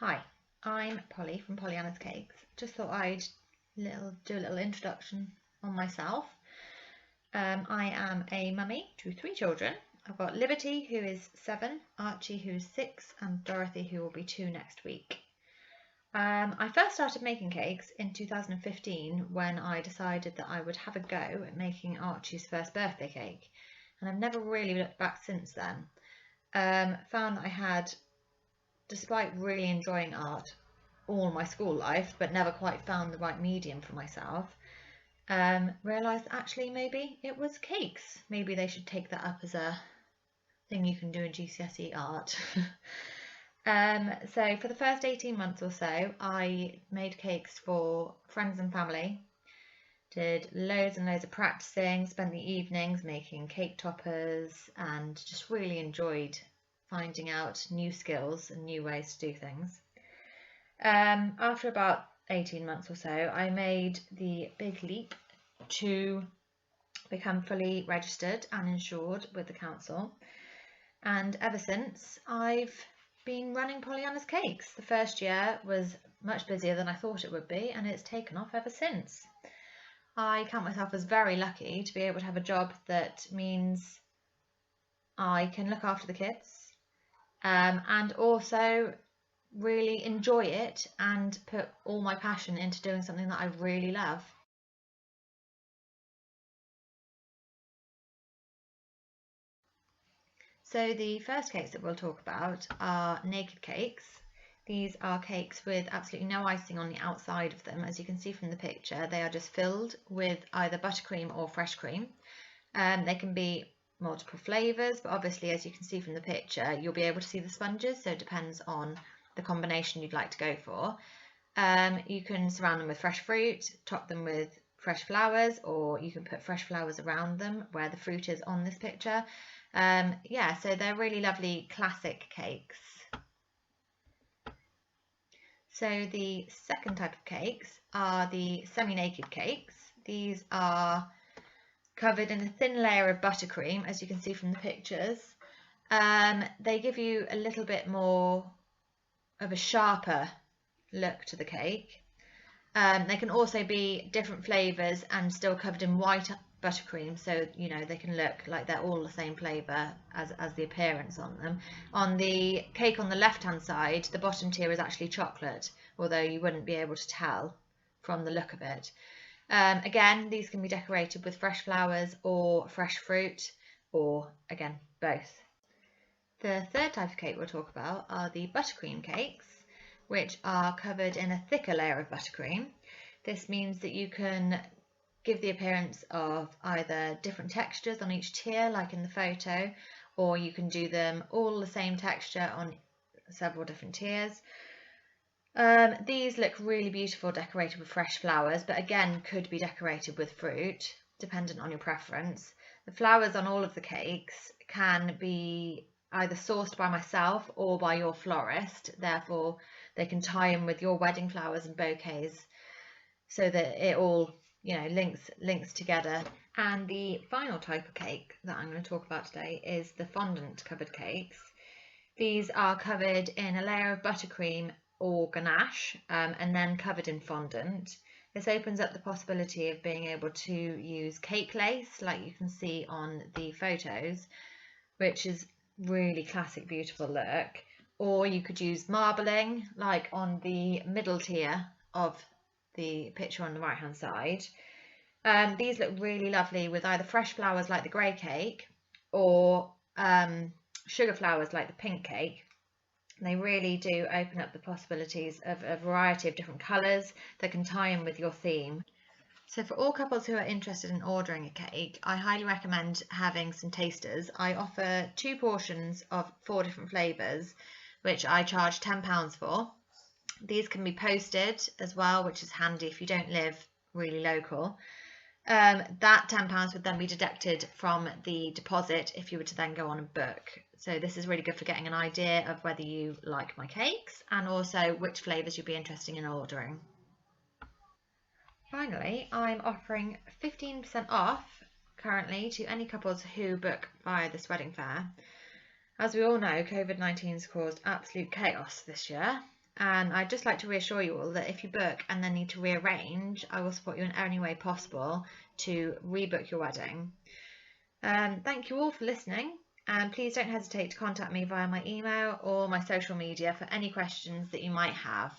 Hi, I'm Polly from Pollyanna's Cakes. Just thought I'd do a little introduction on myself. I am a mummy to 3 children. I've got Liberty, who is 7, Archie, who's 6, and Dorothy, who will be 2 next week. I first started making cakes in 2015 when I decided that I would have a go at making Archie's first birthday cake, and I've never really looked back since then. Found that I had, despite really enjoying art all my school life, but never quite found the right medium for myself, realised actually maybe it was cakes. Maybe they should take that up as a thing you can do in GCSE art. So for the first 18 months or so, I made cakes for friends and family, did loads and loads of practicing, spent the evenings making cake toppers, and just really enjoyed finding out new skills and new ways to do things. After about 18 months or so, I made the big leap to become fully registered and insured with the council. And ever since, I've been running Pollyanna's Cakes. The first year was much busier than I thought it would be, and it's taken off ever since. I count myself as very lucky to be able to have a job that means I can look after the kids, and also really enjoy it and put all my passion into doing something that I really love. So the first cakes that we'll talk about are naked cakes. These are cakes with absolutely no icing on the outside of them. As you can see from the picture, they are just filled with either buttercream or fresh cream. They can be multiple flavours, but obviously, as you can see from the picture, you'll be able to see the sponges, so it depends on the combination you'd like to go for. You can surround them with fresh fruit, top them with fresh flowers, or you can put fresh flowers around them where the fruit is on this picture. So they're really lovely classic cakes. So the second type of cakes are the semi-naked cakes. These are covered in a thin layer of buttercream, as you can see from the pictures. They give you a little bit more of a sharper look to the cake. They can also be different flavours and still covered in white buttercream, so they can look like they're all the same flavour as the appearance on them. On the cake on the left hand side, the bottom tier is actually chocolate, although you wouldn't be able to tell from the look of it. Again, these can be decorated with fresh flowers or fresh fruit, or again, both. The third type of cake we'll talk about are the buttercream cakes, which are covered in a thicker layer of buttercream. This means that you can give the appearance of either different textures on each tier, like in the photo, or you can do them all the same texture on several different tiers. These look really beautiful decorated with fresh flowers, but again could be decorated with fruit, dependent on your preference. The flowers on all of the cakes can be either sourced by myself or by your florist, therefore they can tie in with your wedding flowers and bouquets so that it all links together. And the final type of cake that I'm going to talk about today is the fondant covered cakes. These are covered in a layer of buttercream or ganache, and then covered in fondant. This opens up the possibility of being able to use cake lace, like you can see on the photos, which is really classic, beautiful look. Or you could use marbling, like on the middle tier of the picture on the right hand side. These look really lovely with either fresh flowers like the grey cake or sugar flowers like the pink cake. They really do open up the possibilities of a variety of different colours that can tie in with your theme. So for all couples who are interested in ordering a cake, I highly recommend having some tasters. I offer 2 portions of 4 different flavours, which I charge £10 for. These can be posted as well, which is handy if you don't live really local. That £10 would then be deducted from the deposit if you were to then go on and book. So this is really good for getting an idea of whether you like my cakes and also which flavours you'd be interested in ordering. Finally, I'm offering 15% off currently to any couples who book via this wedding fair. As we all know, COVID-19 has caused absolute chaos this year. And I'd just like to reassure you all that if you book and then need to rearrange, I will support you in any way possible to rebook your wedding. Thank you all for listening, and please don't hesitate to contact me via my email or my social media for any questions that you might have.